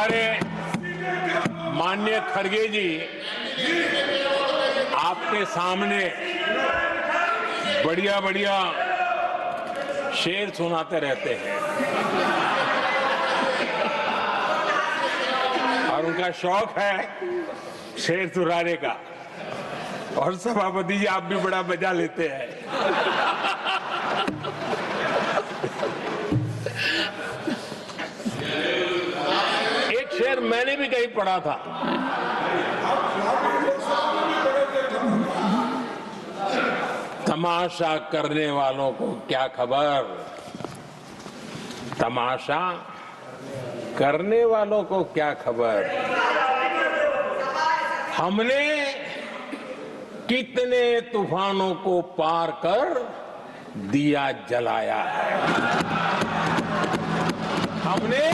हमारे माननीय खड़गे जी आपके सामने बढ़िया बढ़िया शेर सुनाते रहते हैं और उनका शौक है शेर सुनाने का। और सभापति जी आप भी बड़ा मजा लेते हैं। एक शेर मैंने भी कहीं पढ़ा था, तमाशा करने वालों को क्या खबर, तमाशा करने वालों को क्या खबर, हमने कितने तूफानों को पार कर दिया जलाया है, हमने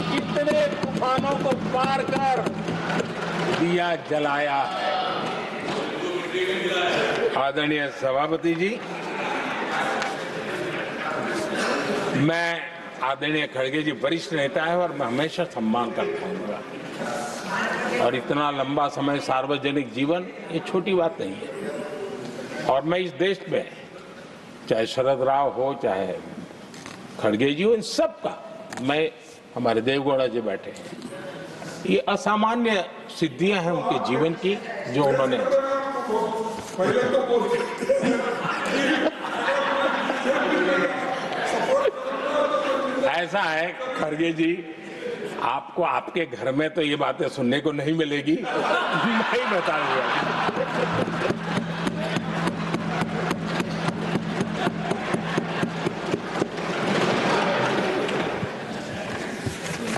कितने तूफानों को पार कर दिया जलाया है। आदरणीय सभापति जी, मैं आदरणीय खड़गे जी वरिष्ठ नेता है और मैं हमेशा सम्मान करता हूँ और इतना लंबा समय सार्वजनिक जीवन ये छोटी बात नहीं है। और मैं इस देश में चाहे शरद राव हो चाहे खड़गे जी हो, इन सब का मैं, हमारे देवगौड़ा जी बैठे हैं, ये असामान्य सिद्धियां हैं उनके जीवन की जो उन्होंने ऐसा है खड़गे जी, आपको आपके घर में तो ये बातें सुनने को नहीं मिलेगी, नहीं बताऊंगा।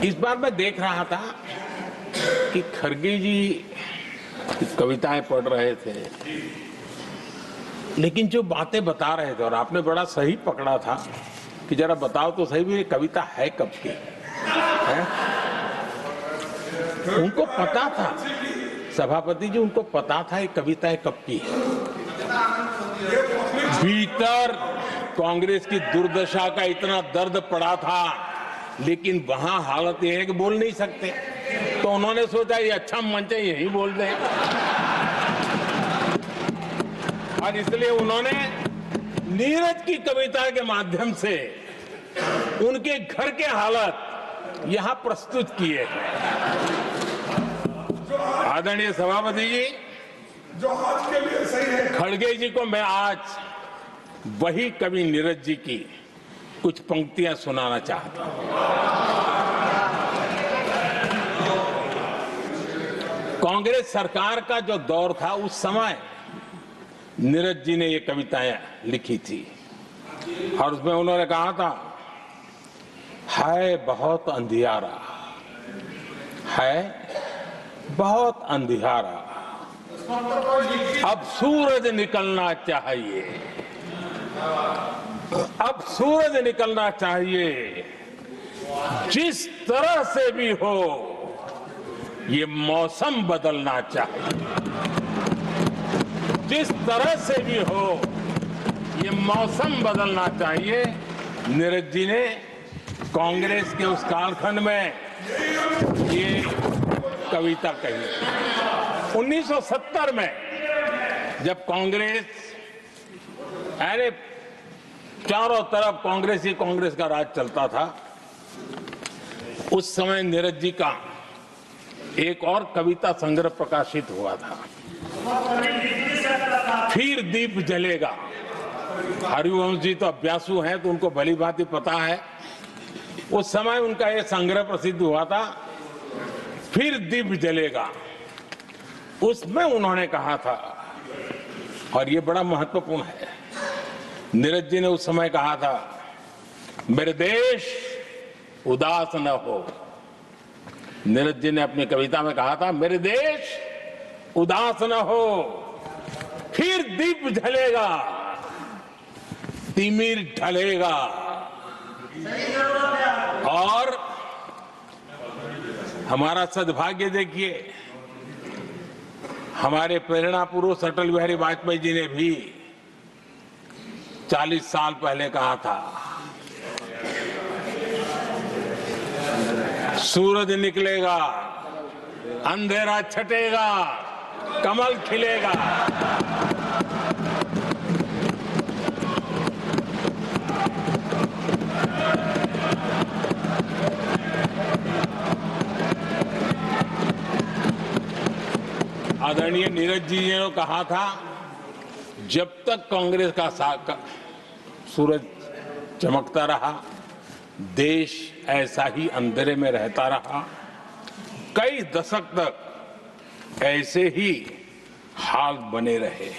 इस बार मैं देख रहा था कि खड़गे जी कविताएं पढ़ रहे थे, लेकिन जो बातें बता रहे थे और आपने बड़ा सही पकड़ा था कि जरा बताओ तो सही भी ये कविता है कब की है? उनको पता था, सभापति जी उनको पता था ये कविता कब की है। भीतर कांग्रेस की दुर्दशा का इतना दर्द पड़ा था, लेकिन वहां हालत यह है कि बोल नहीं सकते, तो उन्होंने सोचा ये अच्छा मंच है यही बोल दें, और इसलिए उन्होंने नीरज की कविता के माध्यम से उनके घर के हालात यहां प्रस्तुत किए हैं। आदरणीय सभापति जी, जो आज के लिए सही है, खड़गे जी को मैं आज वही कवि नीरज जी की कुछ पंक्तियां सुनाना चाहता हूं। कांग्रेस सरकार का जो दौर था उस समय नीरज जी ने ये कविताएं लिखी थी और उसमें उन्होंने कहा था, है बहुत अंधियारा, है बहुत अंधियारा, अब सूरज निकलना चाहिए, अब सूरज निकलना चाहिए, जिस तरह से भी हो ये मौसम बदलना चाहिए, जिस तरह से भी हो ये मौसम बदलना चाहिए। नीरज जी ने कांग्रेस के उस कालखंड में ये कविता कही। 1970 में जब कांग्रेस, अरे चारों तरफ कांग्रेस ही कांग्रेस का राज चलता था, उस समय नीरज जी का एक और कविता संग्रह प्रकाशित हुआ था, फिर दीप जलेगा। हरिवंश जी तो अभ्यासु हैं तो उनको भली भांति पता है, उस समय उनका यह संग्रह प्रसिद्ध हुआ था, फिर दीप जलेगा। उसमें उन्होंने कहा था, और ये बड़ा महत्वपूर्ण है, नीरज जी ने उस समय कहा था, मेरे देश उदास न हो। नीरज जी ने अपनी कविता में कहा था, मेरे देश उदास न हो, फिर दीप जलेगा, तिमिर ढलेगा। और हमारा सद्भाग्य देखिए, हमारे प्रेरणा पुरुष अटल बिहारी वाजपेयी जी ने भी 40 साल पहले कहा था, सूरज निकलेगा, अंधेरा छटेगा, कमल खिलेगा। आदरणीय नीरज जी ने कहा था, जब तक कांग्रेस का सूरज चमकता रहा, देश ऐसा ही अंधेरे में रहता रहा। कई दशक तक ऐसे ही हाल बने रहे।